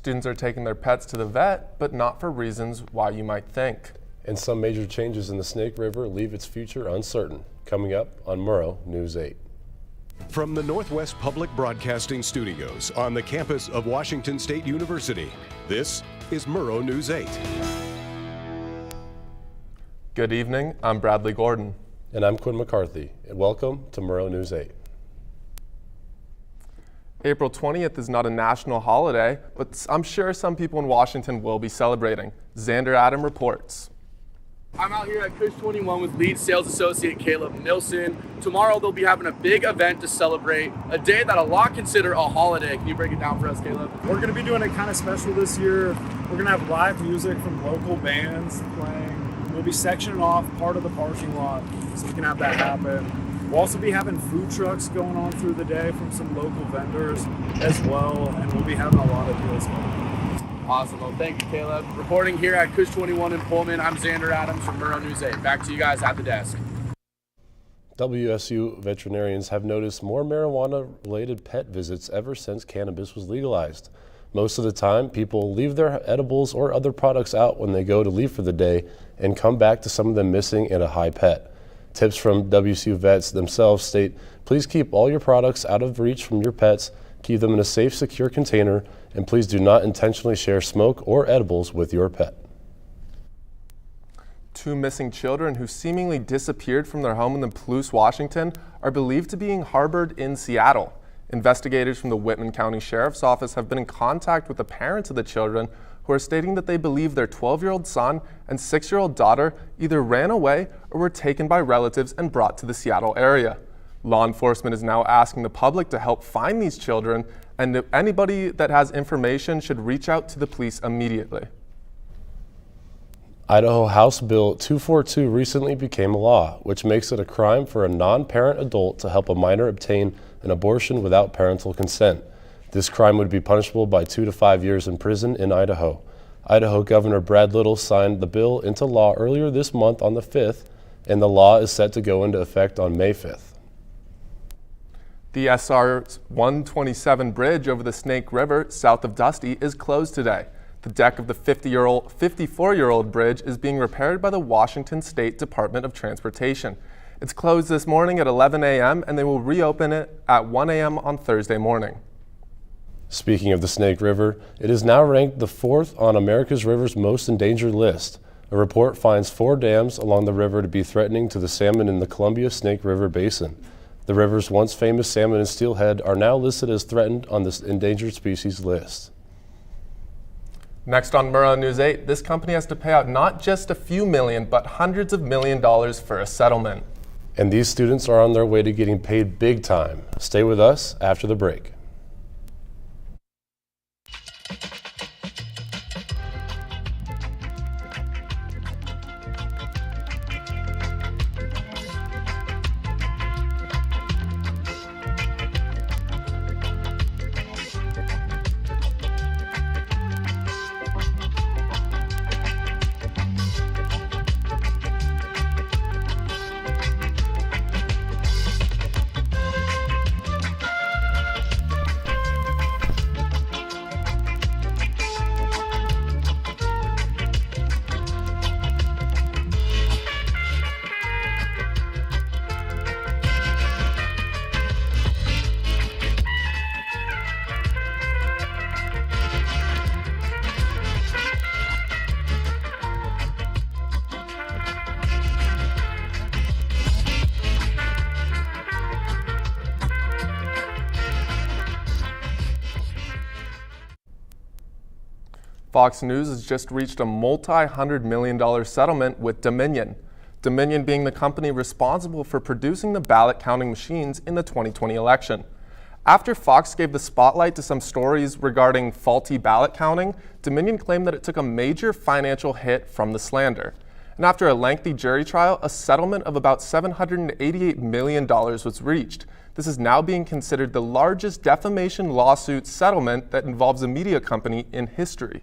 Students are taking their pets to the vet, but not for reasons why you might think. And some major changes in the Snake River leave its future uncertain. Coming up on Murrow News 8. From the Northwest Public Broadcasting Studios on the campus of Washington State University, this is Murrow News 8. Good evening, I'm Bradley Gordon. And I'm Quinn McCarthy, and welcome to Murrow News 8. April 20th is not a national holiday, but I'm sure some people in Washington will be celebrating. Xander Adam reports. I'm out here at Kush 21 with lead sales associate Caleb Nilsson. Tomorrow they'll be having a big event to celebrate, a day that a lot consider a holiday. Can you break it down for us, Caleb? We're going to be doing it kind of special this year. We're going to have live music from local bands playing. We'll be sectioning off part of the parking lot so we can have that happen. We'll also be having food trucks going on through the day from some local vendors as well, and we'll be having a lot of deals going on. Awesome. Well, thank you, Caleb. Reporting here at Kush 21 in Pullman, I'm Xander Adams from Murrow News 8. Back to you guys at the desk. WSU veterinarians have noticed more marijuana-related pet visits ever since cannabis was legalized. Most of the time, people leave their edibles or other products out when they go to leave for the day and come back to some of them missing and a high pet. Tips from WSU vets themselves state, please keep all your products out of reach from your pets, keep them in a safe, secure container, and please do not intentionally share smoke or edibles with your pet. Two missing children who seemingly disappeared from their home in Palouse, Washington, are believed to be being harbored in Seattle. Investigators from the Whitman County Sheriff's Office have been in contact with the parents of the children who are stating that they believe their 12-year-old son and 6-year-old daughter either ran away or were taken by relatives and brought to the Seattle area. Law enforcement is now asking the public to help find these children, and if anybody that has information should reach out to the police immediately. Idaho House Bill 242 recently became a law, which makes it a crime for a non-parent adult to help a minor obtain an abortion without parental consent. This crime would be punishable by 2 to 5 years in prison in Idaho. Idaho Governor Brad Little signed the bill into law earlier this month on the 5th, and the law is set to go into effect on May 5th. The SR 127 bridge over the Snake River south of Dusty is closed today. The deck of the 54-year-old bridge is being repaired by the Washington State Department of Transportation. It's closed this morning at 11 a.m. and they will reopen it at 1 a.m. on Thursday morning. Speaking of the Snake River, it is now ranked the 4th on America's Rivers Most Endangered list. A report finds 4 dams along the river to be threatening to the salmon in the Columbia Snake River Basin. The river's once famous salmon and steelhead are now listed as threatened on this endangered species list. Next on Murrow News 8, this company has to pay out not just a few million, but hundreds of $millions for a settlement. And these students are on their way to getting paid big time. Stay with us after the break. Fox News has just reached a multi-$100 million settlement with Dominion. Dominion being the company responsible for producing the ballot counting machines in the 2020 election. After Fox gave the spotlight to some stories regarding faulty ballot counting, Dominion claimed that it took a major financial hit from the slander. And after a lengthy jury trial, a settlement of about $788 million was reached. This is now being considered the largest defamation lawsuit settlement that involves a media company in history.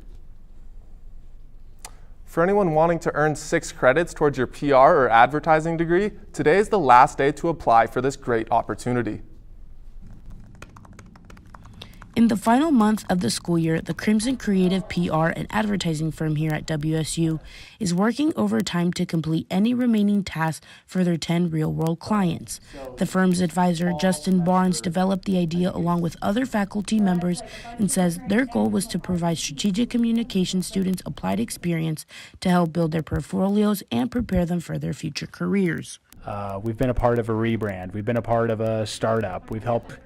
For anyone wanting to earn 6 credits towards your PR or advertising degree, today is the last day to apply for this great opportunity. In the final month of the school year, the Crimson Creative PR and advertising firm here at WSU is working overtime to complete any remaining tasks for their 10 real-world clients. The firm's advisor, Justin Barnes, developed the idea along with other faculty members and says their goal was to provide strategic communication students applied experience to help build their portfolios and prepare them for their future careers. We've been a part of a rebrand. We've been a part of a startup. We've helped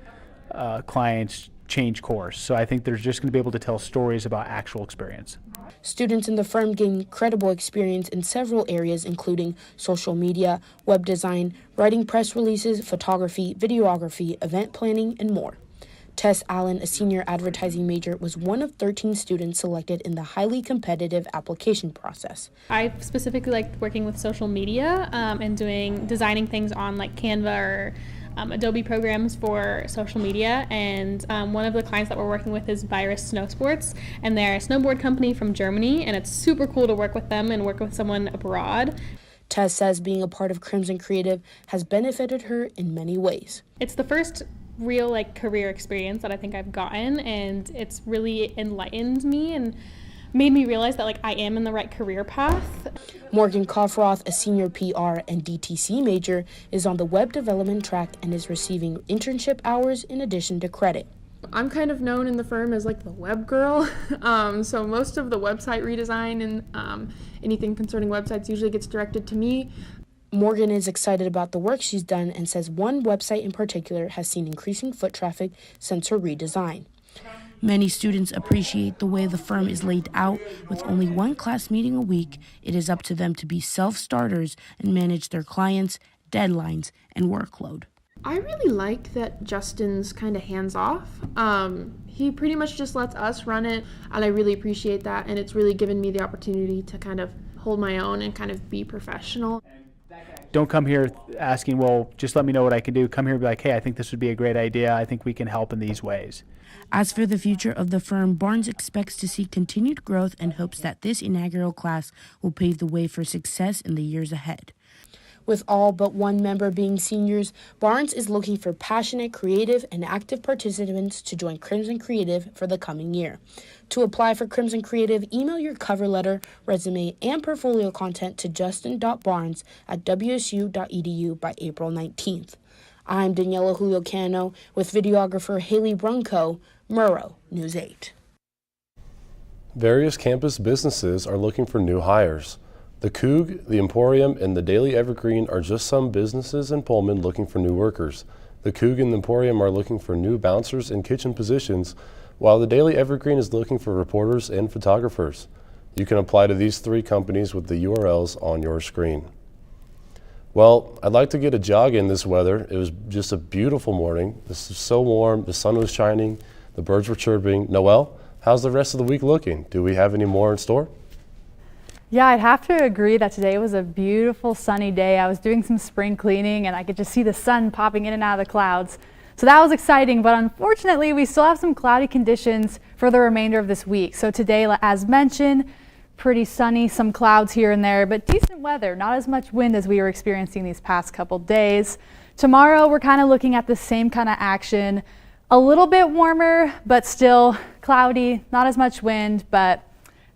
clients change course. So I think they're just going to be able to tell stories about actual experience. Students in the firm gain incredible experience in several areas, including social media, web design, writing press releases, photography, videography, event planning, and more. Tess Allen, a senior advertising major, was one of 13 students selected in the highly competitive application process. I specifically like working with social media and designing things on like Canva or Adobe programs for social media, and one of the clients that we're working with is Virus Snow Sports, and they're a snowboard company from Germany, and it's super cool to work with them and work with someone abroad. Tess says being a part of Crimson Creative has benefited her in many ways. It's the first real career experience that I think I've gotten, and it's really enlightened me and made me realize that I am in the right career path. Morgan Koffroth, a senior PR and DTC major, is on the web development track and is receiving internship hours in addition to credit. I'm kind of known in the firm as the web girl, so most of the website redesign and anything concerning websites usually gets directed to me. Morgan is excited about the work she's done and says one website in particular has seen increasing foot traffic since her redesign. Many students appreciate the way the firm is laid out. With only one class meeting a week, it is up to them to be self-starters and manage their clients, deadlines, and workload. I really like that Justin's kind of hands-off. He pretty much just lets us run it, and I really appreciate that, and it's really given me the opportunity to kind of hold my own and kind of be professional. Don't come here asking, well, just let me know what I can do. Come here and be like, hey, I think this would be a great idea. I think we can help in these ways. As for the future of the firm, Barnes expects to see continued growth and hopes that this inaugural class will pave the way for success in the years ahead. With all but one member being seniors, Barnes is looking for passionate, creative, and active participants to join Crimson Creative for the coming year. To apply for Crimson Creative, email your cover letter, resume, and portfolio content to justin.barnes@wsu.edu by April 19th. I'm Daniela Julio Cano with videographer Haley Brunkow, Murrow, News 8. Various campus businesses are looking for new hires. The Coug, the Emporium, and the Daily Evergreen are just some businesses in Pullman looking for new workers. The Coug and the Emporium are looking for new bouncers and kitchen positions, while the Daily Evergreen is looking for reporters and photographers. You can apply to these three companies with the URLs on your screen. Well, I'd like to get a jog in this weather. It was just a beautiful morning. This is so warm, the sun was shining, the birds were chirping. Noelle, how's the rest of the week looking? Do we have any more in store? Yeah, I'd have to agree that today was a beautiful sunny day. I was doing some spring cleaning and I could just see the sun popping in and out of the clouds. So that was exciting, but unfortunately we still have some cloudy conditions for the remainder of this week. So today, as mentioned, pretty sunny, some clouds here and there, but decent weather, not as much wind as we were experiencing these past couple days. Tomorrow we're kind of looking at the same kind of action, a little bit warmer, but still cloudy, not as much wind, but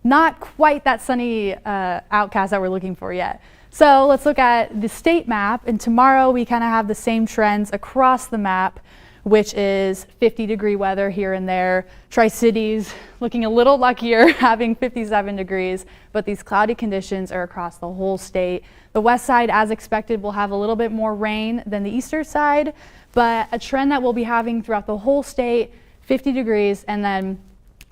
not quite that sunny outcast that we're looking for yet. So let's look at the state map, and tomorrow we kind of have the same trends across the map, which is 50-degree weather here and there. Tri-Cities looking a little luckier, having 57 degrees, but these cloudy conditions are across the whole state. The west side, as expected, will have a little bit more rain than the eastern side, but a trend that we'll be having throughout the whole state, 50 degrees, and then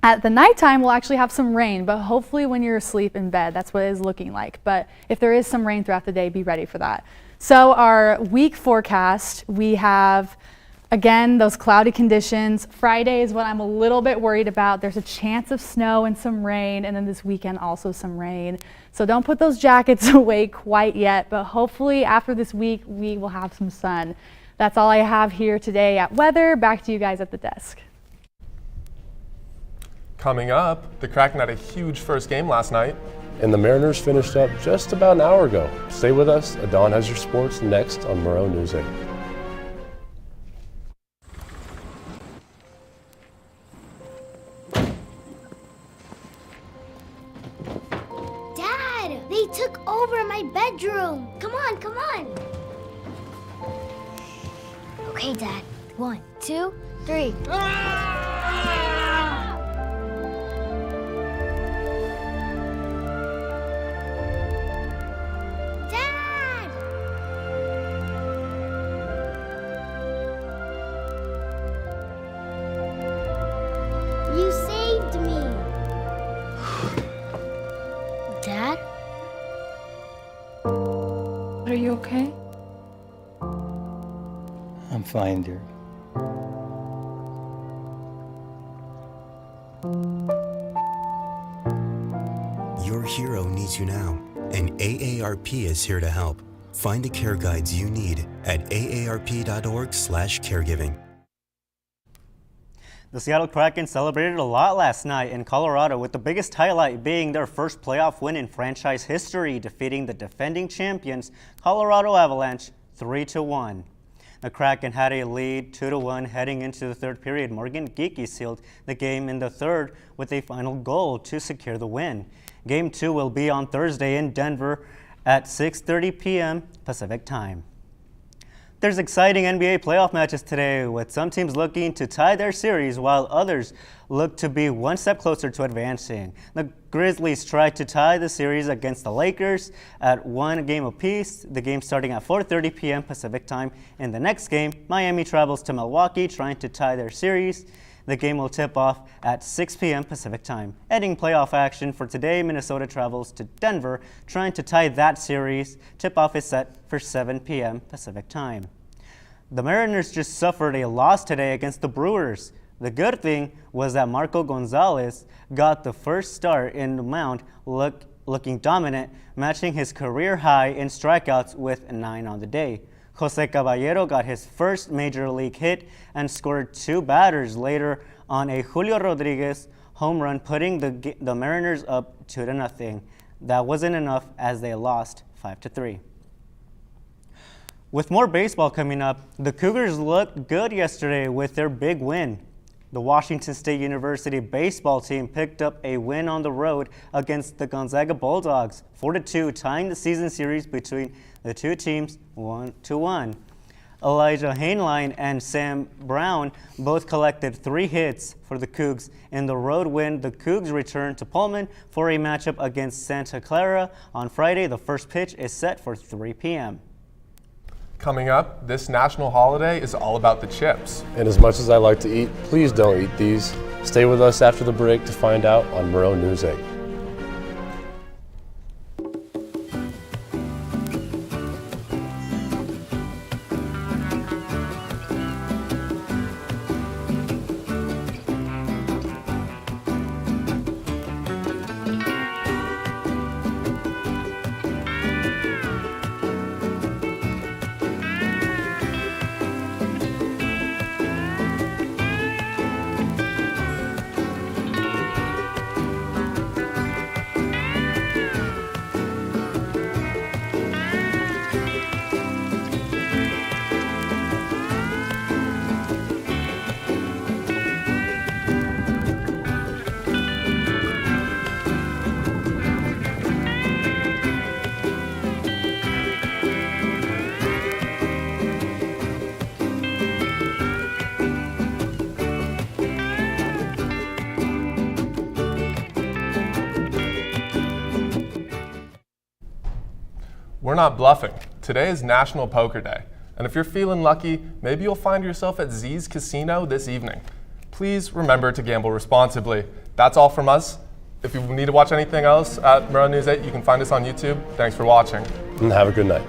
at the nighttime, we'll actually have some rain, but hopefully when you're asleep in bed, that's what it is looking like. But if there is some rain throughout the day, be ready for that. So our week forecast, we have, again, those cloudy conditions. Friday is what I'm a little bit worried about. There's a chance of snow and some rain, and then this weekend also some rain. So don't put those jackets away quite yet, but hopefully after this week, we will have some sun. That's all I have here today at weather. Back to you guys at the desk. Coming up, the Kraken had a huge first game last night. And the Mariners finished up just about an hour ago. Stay with us. Adon has your sports next on Murrow News 8. They took over my bedroom. Come on, come on. Okay, Dad. 1, 2, 3. Dad! You saved me. Dad? Are you okay? I'm fine, dear. Your hero needs you now, and AARP is here to help. Find the care guides you need at aarp.org/caregiving. The Seattle Kraken celebrated a lot last night in Colorado, with the biggest highlight being their first playoff win in franchise history, defeating the defending champions Colorado Avalanche 3-1. The Kraken had a lead 2-1 heading into the third period. Morgan Geekie sealed the game in the third with a final goal to secure the win. Game 2 will be on Thursday in Denver at 6:30 p.m. Pacific time. There's exciting NBA playoff matches today, with some teams looking to tie their series while others look to be one step closer to advancing. The Grizzlies tried to tie the series against the Lakers at 1 game apiece, the game starting at 4:30 p.m. Pacific time. In the next game, Miami travels to Milwaukee trying to tie their series. The game will tip off at 6 p.m. Pacific time. Ending playoff action for today, Minnesota travels to Denver trying to tie that series. Tip-off is set for 7 p.m. Pacific time. The Mariners just suffered a loss today against the Brewers. The good thing was that Marco Gonzalez got the first start in the mound, looking dominant, matching his career high in strikeouts with 9 on the day. Jose Caballero got his first major league hit and scored 2 batters later on a Julio Rodriguez home run, putting the Mariners up 2-0. That wasn't enough as they lost 5-3. With more baseball coming up, the Cougars looked good yesterday with their big win. The Washington State University baseball team picked up a win on the road against the Gonzaga Bulldogs, 4-2, tying the season series between the two teams 1-1. Elijah Hainline and Sam Brown both collected 3 hits for the Cougs. In the road win, the Cougs returned to Pullman for a matchup against Santa Clara on Friday. The first pitch is set for 3 p.m. Coming up, this national holiday is all about the chips. And as much as I like to eat, please don't eat these. Stay with us after the break to find out on Murrow News 8. We're not bluffing. Today is National Poker Day. And if you're feeling lucky, maybe you'll find yourself at Z's Casino this evening. Please remember to gamble responsibly. That's all from us. If you need to watch anything else at Murrow News 8, you can find us on YouTube. Thanks for watching. And have a good night.